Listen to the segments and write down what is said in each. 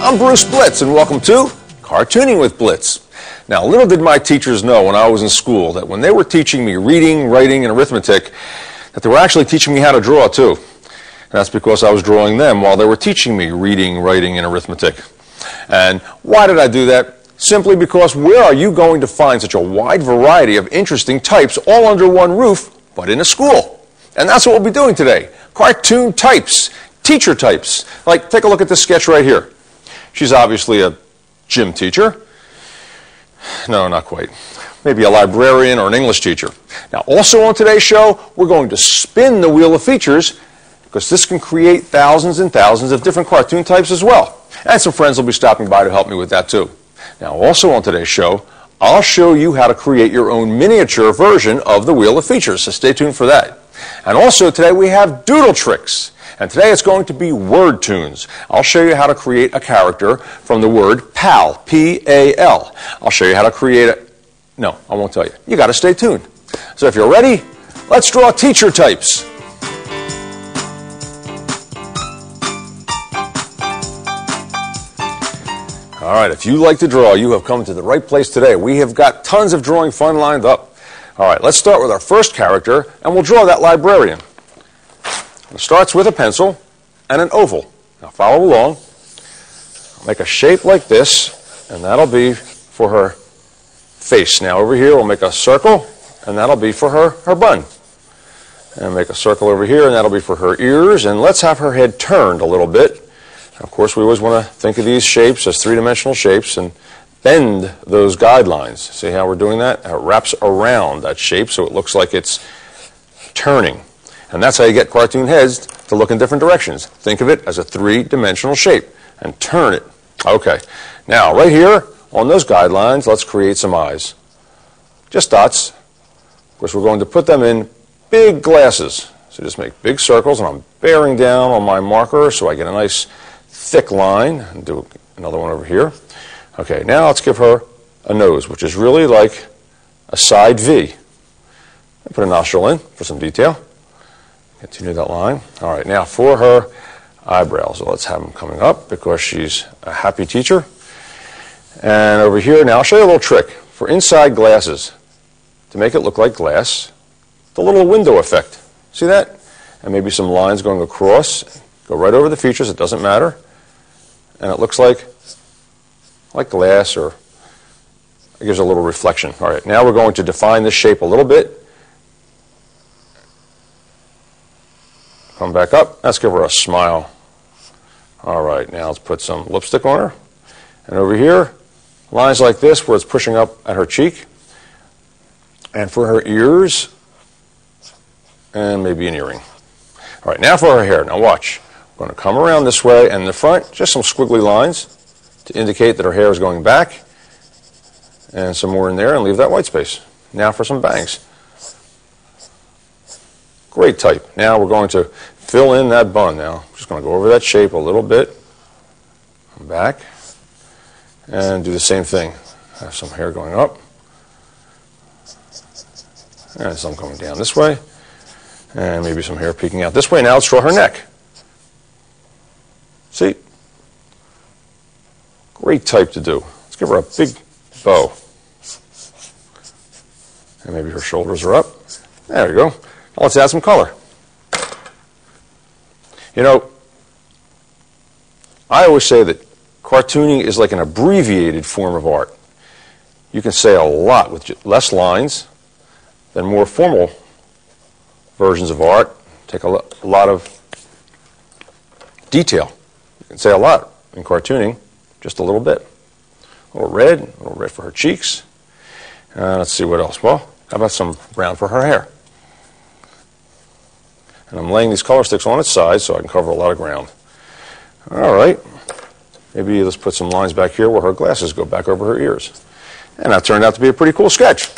I'm Bruce Blitz, and welcome to Cartooning with Blitz. Now, little did my teachers know when I was in school that when they were teaching me reading, writing, and arithmetic, that they were actually teaching me how to draw, too. And that's because I was drawing them while they were teaching me reading, writing, and arithmetic. And why did I do that? Simply because where are you going to find such a wide variety of interesting types all under one roof, but in a school? And that's what we'll be doing today. Cartoon types, teacher types. Like, take a look at this sketch right here. She's obviously a gym teacher. No, not quite. Maybe a librarian or an English teacher. Now, also on today's show, we're going to spin the wheel of features because this can create thousands and thousands of different cartoon types as well. And some friends will be stopping by to help me with that too. Now, also on today's show, I'll show you how to create your own miniature version of the wheel of features, so stay tuned for that. And also today we have doodle tricks. And today it's going to be word tunes. I'll show you how to create a character from the word pal, P-A-L. I'll show you how to create a... No, I won't tell you. You got to stay tuned. So if you're ready, let's draw teacher types. All right, if you like to draw, you have come to the right place today. We have got tons of drawing fun lined up. All right, let's start with our first character, and we'll draw that librarian. It starts with a pencil and an oval. Now follow along. I'll make a shape like this, and that'll be for her face. Now over here we'll make a circle, and that'll be for her bun. And make a circle over here, and that'll be for her ears. And let's have her head turned a little bit. Of course, we always want to think of these shapes as three-dimensional shapes and bend those guidelines. See how we're doing that? It wraps around that shape so it looks like it's turning. And that's how you get cartoon heads to look in different directions. Think of it as a three-dimensional shape and turn it. Okay. Now, right here on those guidelines, let's create some eyes. Just dots. Of course, we're going to put them in big glasses. So just make big circles, and I'm bearing down on my marker so I get a nice thick line. And do another one over here. Okay, now let's give her a nose, which is really like a side V. Put a nostril in for some detail. Continue that line. All right, now for her eyebrows. So let's have them coming up because she's a happy teacher. And over here, now I'll show you a little trick. For inside glasses, to make it look like glass, the little window effect. See that? And maybe some lines going across. Go right over the features, it doesn't matter. And it looks like glass, or it gives a little reflection. All right, now we're going to define this shape a little bit. Come back up. Let's give her a smile. All right, now let's put some lipstick on her. And over here, lines like this where it's pushing up at her cheek. And for her ears, and maybe an earring. All right, now for her hair. Now watch. We're going to come around this way, and in the front, just some squiggly lines to indicate that her hair is going back. And some more in there, and leave that white space. Now for some bangs. Great type. Now we're going to fill in that bun now. Just going to go over that shape a little bit. Come back. And do the same thing. Have some hair going up. And some coming down this way. And maybe some hair peeking out this way. Now let's draw her neck. See? Great type to do. Let's give her a big bow. And maybe her shoulders are up. There we go. Now let's add some color. You know, I always say that cartooning is like an abbreviated form of art. You can say a lot with less lines than more formal versions of art. Take a lot of detail. You can say a lot in cartooning, just a little bit. A little red for her cheeks. Let's see what else. Well, how about some brown for her hair? And I'm laying these color sticks on its side so I can cover a lot of ground. All right. Maybe let's put some lines back here where her glasses go back over her ears. And that turned out to be a pretty cool sketch.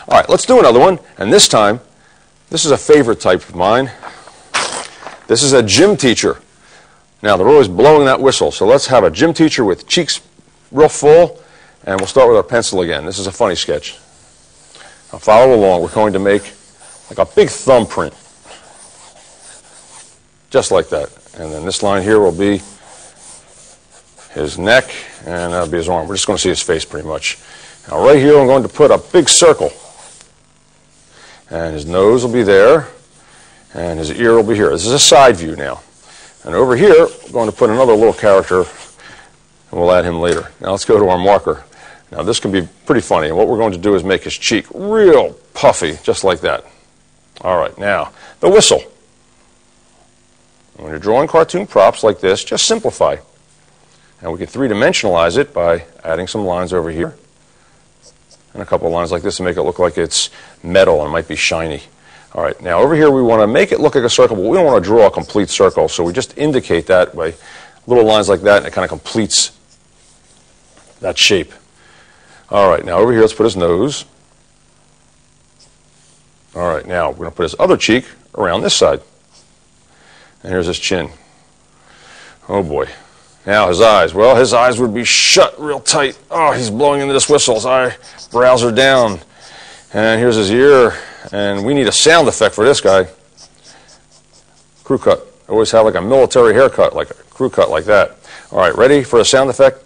All right, let's do another one. And this time, this is a favorite type of mine. This is a gym teacher. Now, they're always blowing that whistle. So let's have a gym teacher with cheeks real full. And we'll start with our pencil again. This is a funny sketch. Now, follow along. We're going to make like a big thumbprint. Just like that. And then this line here will be his neck, and that'll be his arm. We're just going to see his face pretty much. Now right here I'm going to put a big circle. And his nose will be there, and his ear will be here. This is a side view now. And over here, we're going to put another little character, and we'll add him later. Now let's go to our marker. Now this can be pretty funny, and what we're going to do is make his cheek real puffy, just like that. All right, now, the whistle. When you're drawing cartoon props like this, just simplify. And we can three-dimensionalize it by adding some lines over here, and a couple of lines like this to make it look like it's metal and it might be shiny. All right, now over here we want to make it look like a circle, but we don't want to draw a complete circle, so we just indicate that by little lines like that, and it kind of completes that shape. All right, now over here let's put his nose. All right, now we're going to put his other cheek around this side. And here's his chin. Oh boy. Now his eyes. Well, his eyes would be shut real tight. Oh, he's blowing into this whistle. His eyebrows are down. And here's his ear. And we need a sound effect for this guy. Crew cut. I always have like a military haircut, like a crew cut like that. All right, ready for a sound effect?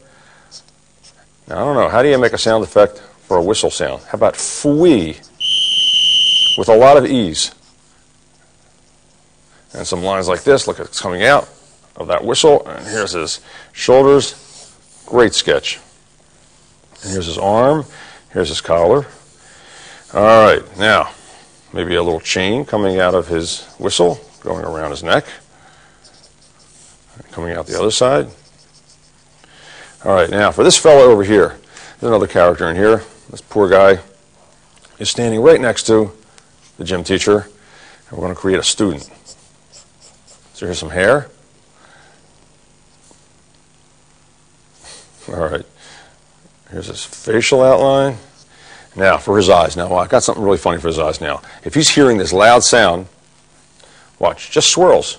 Now, I don't know. How do you make a sound effect for a whistle sound? How about fwee? With a lot of ease. And some lines like this. Look, it's coming out of that whistle, and here's his shoulders. Great sketch. And here's his arm, here's his collar. All right, now maybe a little chain coming out of his whistle, going around his neck, coming out the other side. All right, now for this fellow over here, there's another character in here. This poor guy is standing right next to the gym teacher, and we're going to create a student. So here's some hair. All right, here's his facial outline. Now for his eyes. Now I got something really funny for his eyes now. If he's hearing this loud sound, watch, just swirls.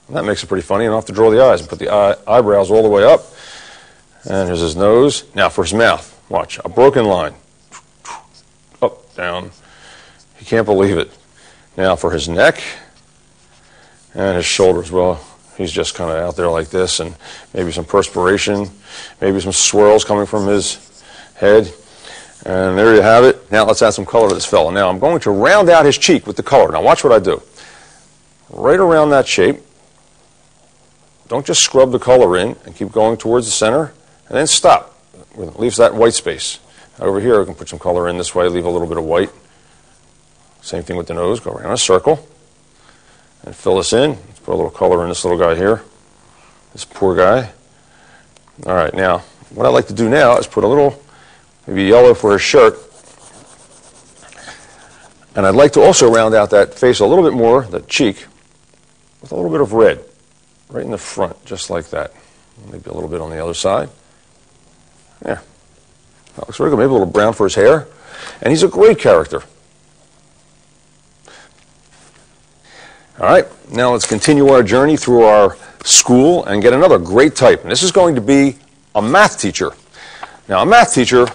And that makes it pretty funny. You don't have to draw the eyes and put the eyebrows all the way up. And here's his nose. Now for his mouth, watch, a broken line. Up, down. You can't believe it. Now for his neck. And his shoulders, well, he's just kind of out there like this, and maybe some perspiration, maybe some swirls coming from his head. And there you have it. Now let's add some color to this fellow. Now I'm going to round out his cheek with the color. Now watch what I do. Right around that shape. Don't just scrub the color in and keep going towards the center, and then stop. It leaves that white space. Over here, we can put some color in this way, leave a little bit of white. Same thing with the nose. Go around a circle. And fill this in. Let's put a little color in this little guy here. This poor guy. All right, now, what I'd like to do now is put a little, maybe yellow for his shirt. And I'd like to also round out that face a little bit more, the cheek, with a little bit of red. Right in the front, just like that. Maybe a little bit on the other side. There. That looks very good. Maybe a little brown for his hair. And he's a great character. All right, now let's continue our journey through our school and get another great type. And this is going to be a math teacher. Now, a math teacher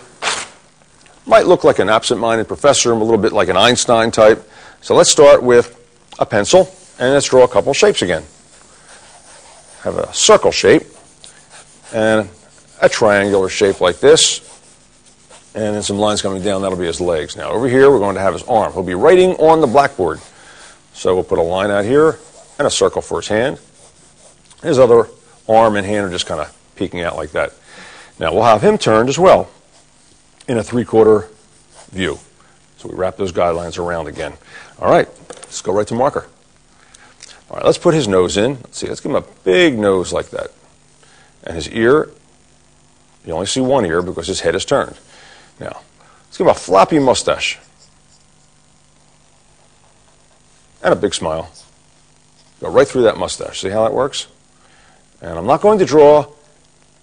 might look like an absent-minded professor, a little bit like an Einstein type. So let's start with a pencil, and let's draw a couple shapes again. Have a circle shape and a triangular shape like this, and then some lines coming down. That'll be his legs. Now, over here, we're going to have his arm. He'll be writing on the blackboard. So we'll put a line out here and a circle for his hand. His other arm and hand are just kind of peeking out like that. Now we'll have him turned as well in a 3/4 view. So we wrap those guidelines around again. All right, let's go right to marker. All right, let's put his nose in. Let's see, let's give him a big nose like that. And his ear, you only see one ear because his head is turned. Now, let's give him a floppy mustache. And a big smile. Go right through that mustache. See how that works? And I'm not going to draw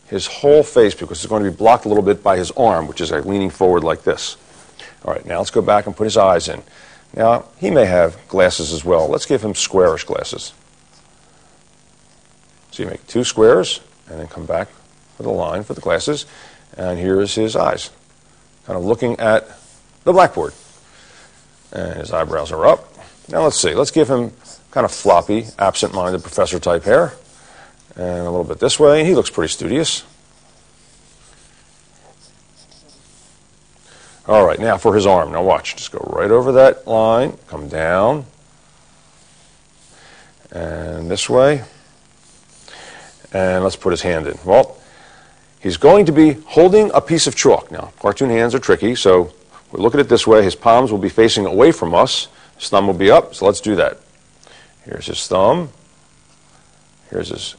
his whole face because it's going to be blocked a little bit by his arm, which is like leaning forward like this. All right, now let's go back and put his eyes in. Now, he may have glasses as well. Let's give him squarish glasses. So you make 2 squares and then come back with a line for the glasses. And here is his eyes, kind of looking at the blackboard. And his eyebrows are up. Now let's see. Let's give him kind of floppy, absent-minded professor-type hair. And a little bit this way. He looks pretty studious. All right, now for his arm. Now watch. Just go right over that line, come down, and this way. And let's put his hand in. Well, he's going to be holding a piece of chalk. Now, cartoon hands are tricky, so we'll look at it this way. His palms will be facing away from us. His thumb will be up, so let's do that. Here's his thumb. Here's his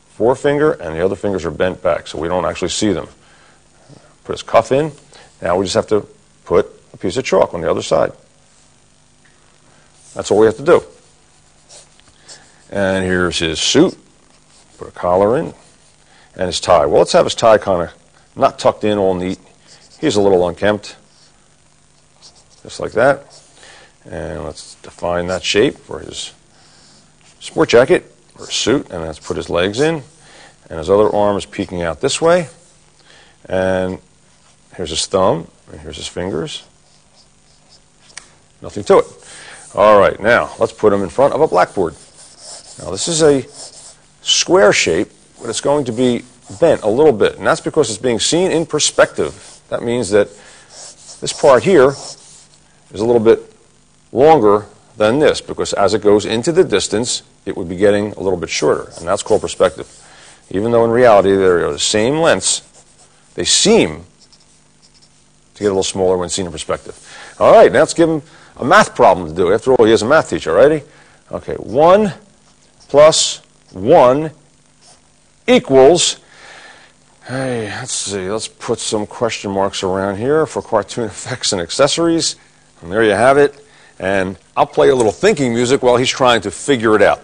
forefinger, and the other fingers are bent back, so we don't actually see them. Put his cuff in. Now we just have to put a piece of chalk on the other side. That's all we have to do. And here's his suit. Put a collar in. And his tie. Well, let's have his tie kind of not tucked in all neat. He's a little unkempt. Just like that. And let's define that shape for his sport jacket or suit. And let's put his legs in. And his other arm is peeking out this way. And here's his thumb. And here's his fingers. Nothing to it. All right, now let's put him in front of a blackboard. Now this is a square shape, but it's going to be bent a little bit. And that's because it's being seen in perspective. That means that this part here is a little bit longer than this, because as it goes into the distance, it would be getting a little bit shorter, and that's called perspective. Even though in reality they're the same lengths, they seem to get a little smaller when seen in perspective. All right, now let's give him a math problem to do. After all, he is a math teacher, righty? Okay, 1 plus 1 equals, hey, let's see, let's put some question marks around here for cartoon effects and accessories. And there you have it. And I'll play a little thinking music while he's trying to figure it out.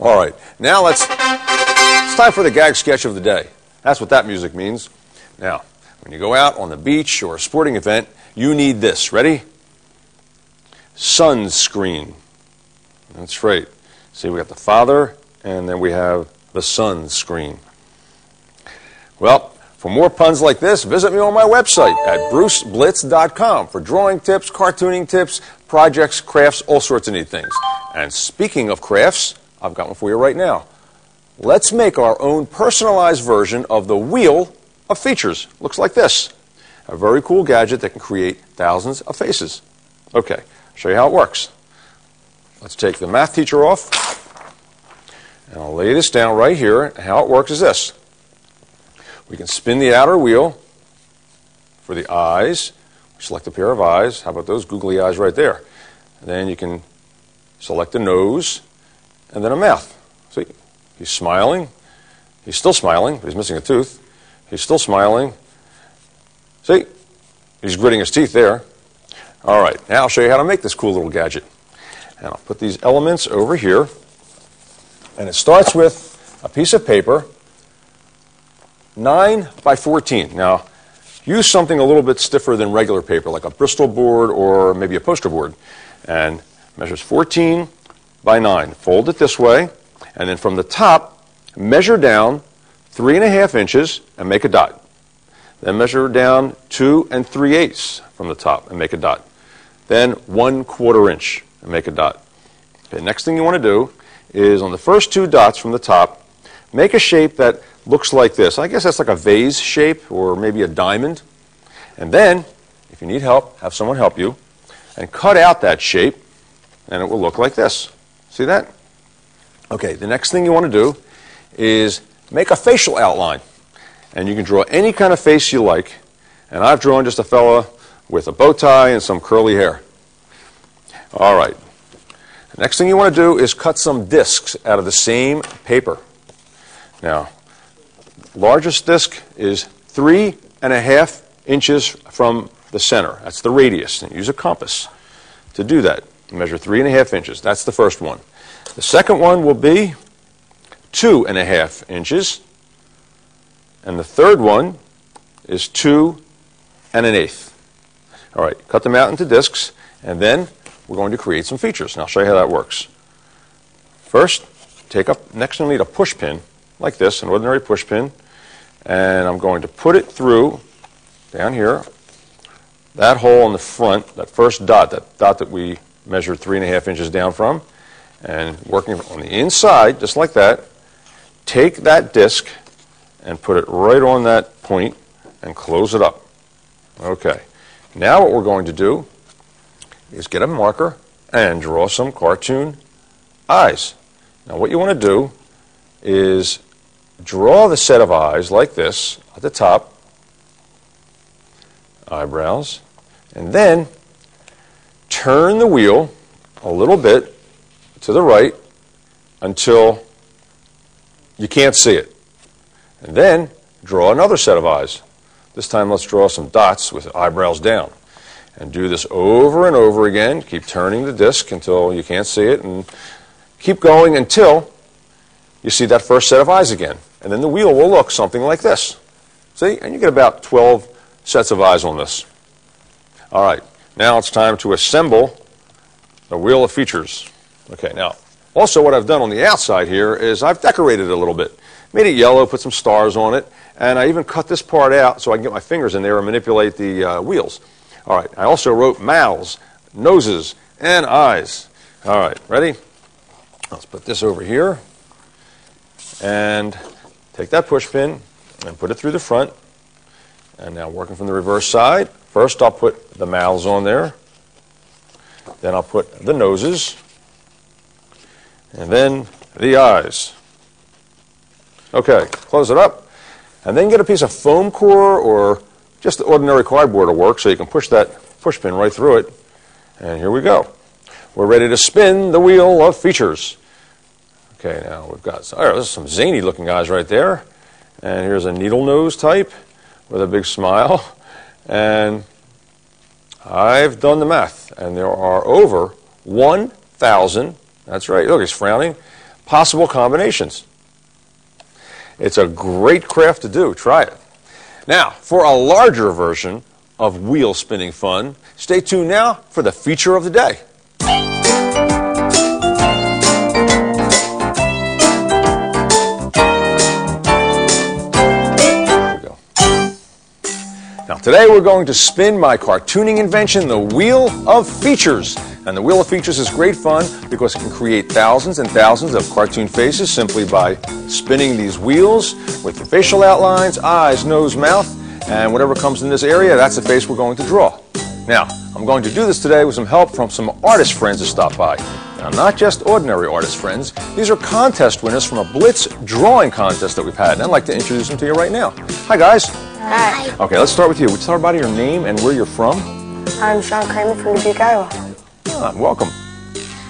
All right, now it's time for the gag sketch of the day. That's what that music means. Now, when you go out on the beach or a sporting event, you need this. Ready? Sunscreen. That's right. See, we got the father, and then we have the sunscreen. Well, for more puns like this, visit me on my website at bruceblitz.com for drawing tips, cartooning tips, projects, crafts, all sorts of neat things. And speaking of crafts, I've got one for you right now. Let's make our own personalized version of the wheel of features. Looks like this. A very cool gadget that can create thousands of faces. Okay, I'll show you how it works. Let's take the math teacher off, and I'll lay this down right here. And how it works is this. We can spin the outer wheel for the eyes. Select a pair of eyes. How about those googly eyes right there? And then you can select a nose and then a mouth. See, he's smiling. He's still smiling, but he's missing a tooth. He's still smiling. See, he's gritting his teeth there. All right, now I'll show you how to make this cool little gadget. And I'll put these elements over here. And it starts with a piece of paper, 9 by 14. Now, use something a little bit stiffer than regular paper, like a Bristol board or maybe a poster board. And measures 14 by 9. Fold it this way, and then from the top, measure down 3½ inches and make a dot. Then measure down 2 3/8 from the top and make a dot. Then 1/4 inch and make a dot. Okay, next thing you want to do is on the first 2 dots from the top, make a shape that looks like this. I guess that's like a vase shape or maybe a diamond. And then, if you need help, have someone help you and cut out that shape, and it will look like this. See that? Okay, the next thing you want to do is make a facial outline. And you can draw any kind of face you like. And I've drawn just a fella with a bow tie and some curly hair. All right. The next thing you want to do is cut some discs out of the same paper. Now, largest disc is 3½ inches from the center. That's the radius. And use a compass to do that. Measure 3½ inches. That's the first one. The second one will be 2½ inches. And the third one is 2 1/8. All right, cut them out into discs, and then we're going to create some features. And I'll show you how that works. First, next you'll need a push pin, like this, an ordinary push pin. and I'm going to put it through, down here, that hole in the front, that first dot, that dot that we measured 3.5 inches down from, and working on the inside, just like that, take that disc and put it right on that point and close it up. Okay, now what we're going to do is get a marker and draw some cartoon eyes. Now what you want to do is draw the set of eyes like this at the top, eyebrows, and then turn the wheel a little bit to the right until you can't see it. And then draw another set of eyes. This time let's draw some dots with eyebrows down. And do this over and over again. Keep turning the disc until you can't see it, and keep going until you see that first set of eyes again. And then the wheel will look something like this. See? And you get about 12 sets of eyes on this. All right, now it's time to assemble the wheel of features. Okay, now, also what I've done on the outside here is I've decorated it a little bit. Made it yellow, put some stars on it, and I even cut this part out so I can get my fingers in there and manipulate the wheels. All right, I also wrote mouths, noses, and eyes. All right, ready? Let's put this over here, and take that push pin and put it through the front. And now working from the reverse side, first I'll put the mouths on there, then I'll put the noses, and then the eyes. Okay, close it up, and then get a piece of foam core or just the ordinary cardboard will work, so you can push that push pin right through it. And here we go. We're ready to spin the wheel of features. Okay, now we've got there's some zany looking guys right there. And here's a needle nose type with a big smile. And I've done the math, and there are over 1,000, that's right, look, he's frowning, possible combinations. It's a great craft to do. Try it. Now, for a larger version of wheel spinning fun, stay tuned now for the feature of the day. Now today we're going to spin my cartooning invention, the Wheel of Features. And the Wheel of Features is great fun because it can create thousands and thousands of cartoon faces simply by spinning these wheels with the facial outlines, eyes, nose, mouth, and whatever comes in this area, that's the face we're going to draw. Now, I'm going to do this today with some help from some artist friends that stopped by. Now, not just ordinary artist friends. These are contest winners from a Blitz drawing contest that we've had, and I'd like to introduce them to you right now. Hi, guys. Hi. Okay, let's start with you. Would you tell everybody your name and where you're from? I'm Sean Kramer from Dubuque, Iowa. Welcome.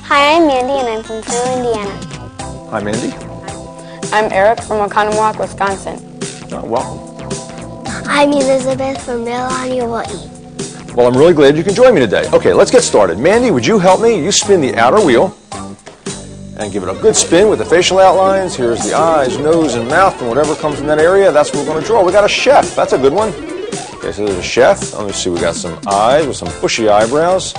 Hi, I'm Mandy, and I'm from Peru, Indiana. Hi, Mandy. I'm Eric from Oconomowoc, Wisconsin. Welcome. I'm Elizabeth from Mililani, Hawaii. Well, I'm really glad you can join me today. Okay, let's get started. Mandy, would you help me? You spin the outer wheel and give it a good spin with the facial outlines. Here's the eyes, nose, and mouth, and whatever comes in that area, that's what we're going to draw. We got a chef. That's a good one. Okay, so there's a chef. Let me see. We got some eyes with some bushy eyebrows.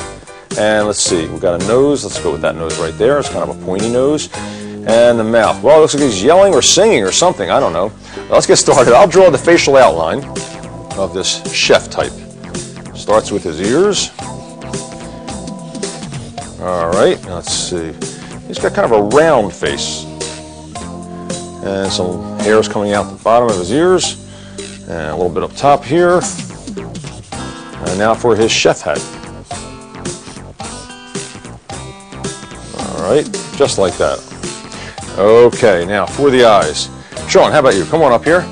And let's see. We got a nose. Let's go with that nose right there. It's kind of a pointy nose. And the mouth. Well, it looks like he's yelling or singing or something. I don't know. Well, let's get started. I'll draw the facial outline of this chef type. Starts with his ears. All right. Let's see. He's got kind of a round face. And some hairs coming out the bottom of his ears. And a little bit up top here. And now for his chef hat. All right. Just like that. Okay. Now for the eyes. Sean, how about you? Come on up here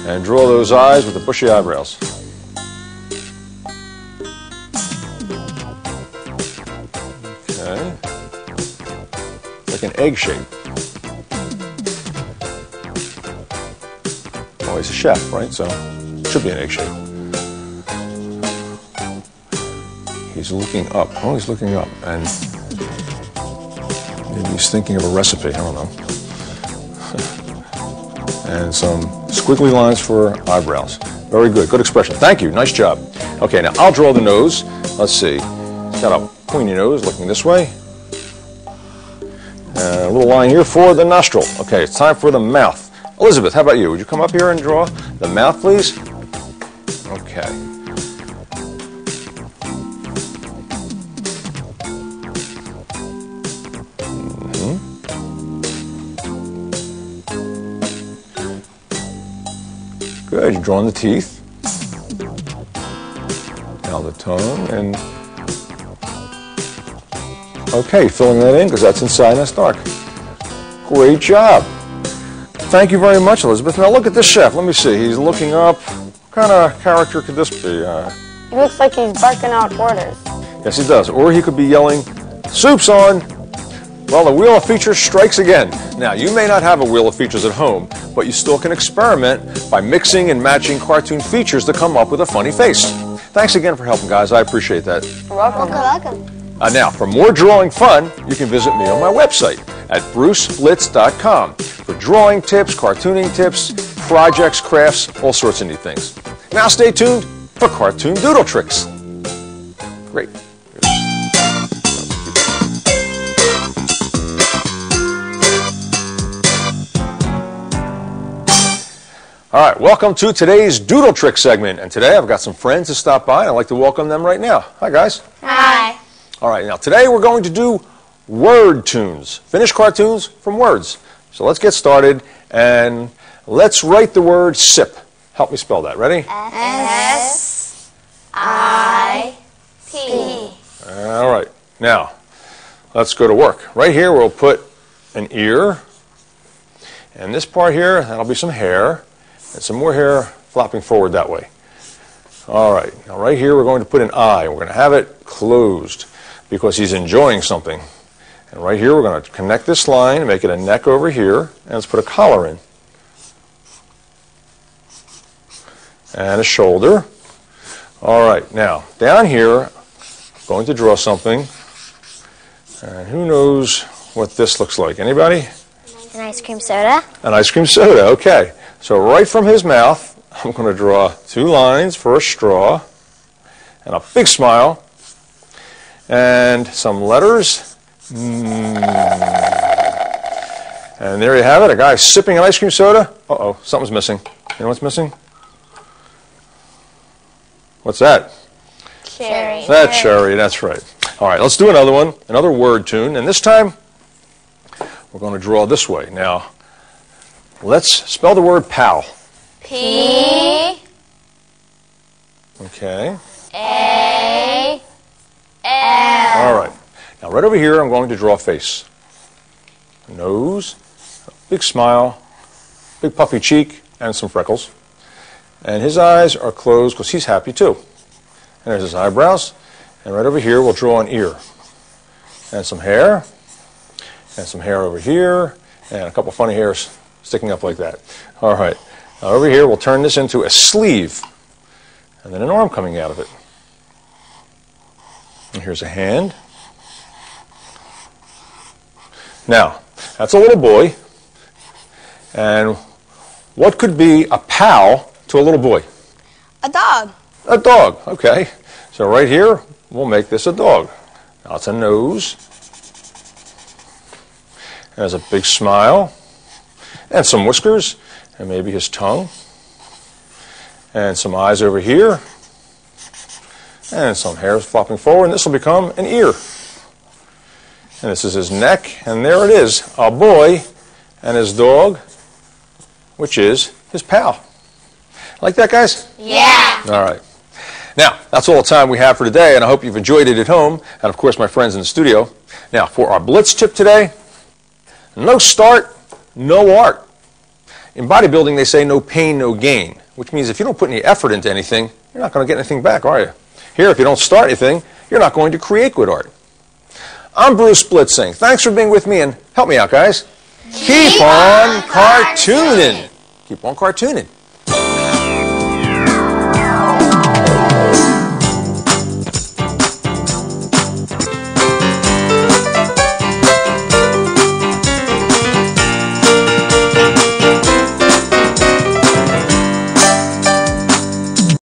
and draw those eyes with the bushy eyebrows. Okay. Like an egg shape. Well, he's a chef, right? So it should be an egg shape. He's looking up. Oh, he's looking up. And maybe he's thinking of a recipe. I don't know. And some squiggly lines for eyebrows. Very good. Good expression. Thank you. Nice job. Okay, now I'll draw the nose. Let's see. He's got a pointy nose looking this way. And a little line here for the nostril. Okay, it's time for the mouth. Elizabeth, how about you? Would you come up here and draw the mouth, please? Okay. Good, you're drawing the teeth. Now the tongue, and okay, filling that in because that's inside and that's dark. Great job. Thank you very much, Elizabeth. Now look at this chef. Let me see. He's looking up. What kind of character could this be? He looks like he's barking out orders. Yes, he does. Or he could be yelling, "Soup's on!" Well, the Wheel of Features strikes again. Now, you may not have a Wheel of Features at home, but you still can experiment by mixing and matching cartoon features to come up with a funny face. Thanks again for helping, guys. I appreciate that. You're welcome. Welcome. Now, for more drawing fun, you can visit me on my website at bruceblitz.com for drawing tips, cartooning tips, projects, crafts, all sorts of neat things. Now, stay tuned for cartoon doodle tricks. Great. All right, welcome to today's Doodle Trick segment. And today I've got some friends to stop by, and I'd like to welcome them right now. Hi, guys. Hi. All right, now today we're going to do word tunes, finished cartoons from words. So let's get started, and let's write the word sip. Help me spell that. Ready? S-I-P. All right, now let's go to work. Right here we'll put an ear, and this part here, that'll be some hair. And some more hair flopping forward that way. All right, now right here we're going to put an eye. We're going to have it closed because he's enjoying something. And right here we're going to connect this line and make it a neck over here. And let's put a collar in. And a shoulder. All right, now down here I'm going to draw something. And who knows what this looks like? Anybody? An ice cream soda. An ice cream soda, okay. So right from his mouth, I'm going to draw two lines for a straw, and a big smile, and some letters. And there you have it, a guy sipping an ice cream soda. Uh-oh, something's missing. You know what's missing? What's that? Cherry. That's cherry, that's right. All right, let's do another one, another word tune, and this time we're going to draw this way. Now, let's spell the word pal. P. Okay. A. L. All right. Now, right over here, I'm going to draw a face. A nose, a big smile, big puffy cheek, and some freckles. And his eyes are closed because he's happy too. And there's his eyebrows. And right over here, we'll draw an ear. And some hair. And some hair over here. And a couple funny hairs sticking up like that. All right. Now over here, we'll turn this into a sleeve. And then an arm coming out of it. And here's a hand. Now, that's a little boy. And what could be a pal to a little boy? A dog. A dog, okay. So right here, we'll make this a dog. Now it's a nose. Has a big smile. And some whiskers. And maybe his tongue. And some eyes over here. And some hairs flopping forward. And this will become an ear. And this is his neck. And there it is. A boy and his dog, which is his pal. Like that, guys? Yeah. All right. Now, that's all the time we have for today, and I hope you've enjoyed it at home, and of course my friends in the studio. Now, for our Blitz tip today, no start, no art. In bodybuilding, they say no pain, no gain, which means if you don't put any effort into anything, you're not going to get anything back, are you? Here, if you don't start anything, you're not going to create good art. I'm Bruce Blitz saying thanks for being with me, and help me out, guys. Keep on cartooning. Keep on cartooning.